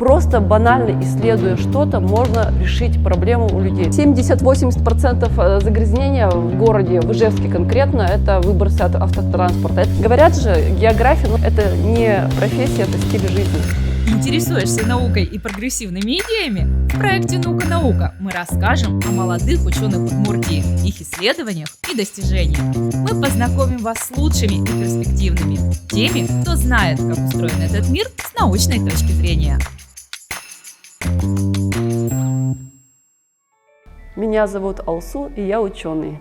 Просто банально исследуя что-то, можно решить проблему у людей. 70-80% загрязнения в городе, в Ижевске конкретно, это выбросы от автотранспорта. Говорят же, география, это не профессия, это стиль жизни. Интересуешься наукой и прогрессивными идеями? В проекте «Наука-наука» мы расскажем о молодых ученых Удмуртии, их исследованиях и достижениях. Мы познакомим вас с лучшими и перспективными, теми, кто знает, как устроен этот мир с научной точки зрения. Меня зовут Алсу, и я ученый.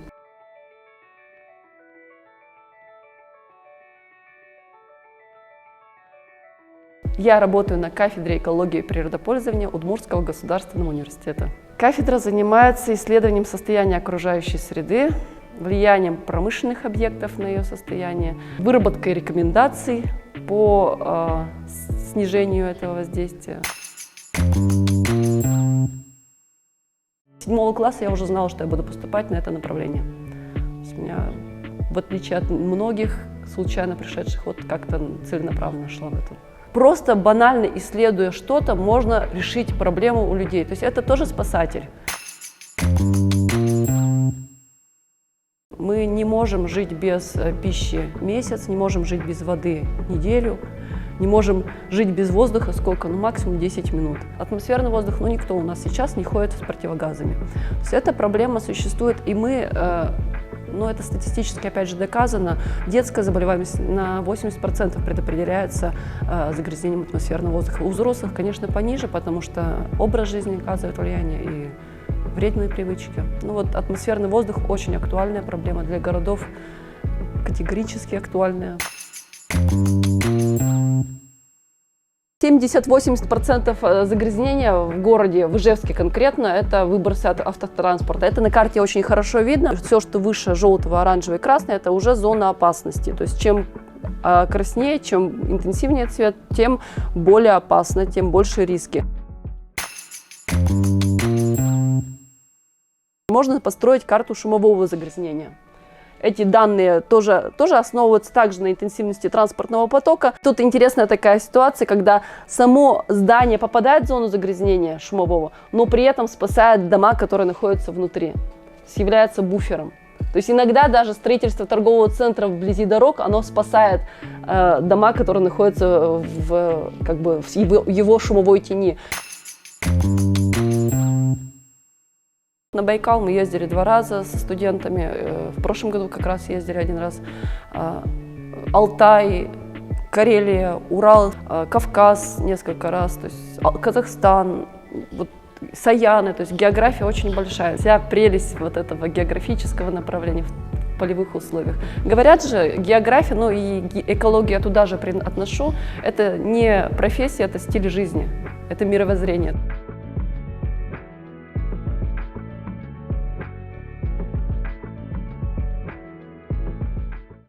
Я работаю на кафедре экологии и природопользования Удмуртского государственного университета. Кафедра занимается исследованием состояния окружающей среды, влиянием промышленных объектов на ее состояние, выработкой рекомендаций по снижению этого воздействия. С 7 класса я уже знала, что я буду поступать на это направление. У меня, в отличие от многих случайно пришедших, вот как-то целенаправленно шла в это. Просто банально исследуя что-то, можно решить проблему у людей. То есть это тоже спасатель. Мы не можем жить без пищи месяц, не можем жить без воды неделю, не можем жить без воздуха сколько? Максимум 10 минут. Атмосферный воздух, никто у нас сейчас не ходит с противогазами. То есть эта проблема существует, и мы, это статистически опять же доказано, детская заболеваемость на 80% предопределяется загрязнением атмосферного воздуха. У взрослых, конечно, пониже, потому что образ жизни оказывает влияние и вредные привычки. Атмосферный воздух очень актуальная проблема для городов, категорически актуальная. 70-80% загрязнения в городе, в Ижевске конкретно, это выбросы от автотранспорта. Это на карте очень хорошо видно. Все, что выше желтого, оранжевого и красного, это уже зона опасности. То есть чем краснее, чем интенсивнее цвет, тем более опасно, тем больше риски. Можно построить карту шумового загрязнения. Эти данные тоже основываются также на интенсивности транспортного потока. Тут интересная такая ситуация, когда само здание попадает в зону загрязнения шумового, но при этом спасает дома, которые находятся внутри, является буфером. То есть иногда даже строительство торгового центра вблизи дорог, оно спасает дома, которые находятся в его шумовой тени. На Байкал мы ездили 2 раза со студентами, в прошлом году как раз ездили 1 раз. Алтай, Карелия, Урал, Кавказ несколько раз, то есть Казахстан, Саяны, то есть география очень большая. Вся прелесть этого географического направления в полевых условиях. Говорят же, география, и экологию я туда же отношу, это не профессия, это стиль жизни, это мировоззрение.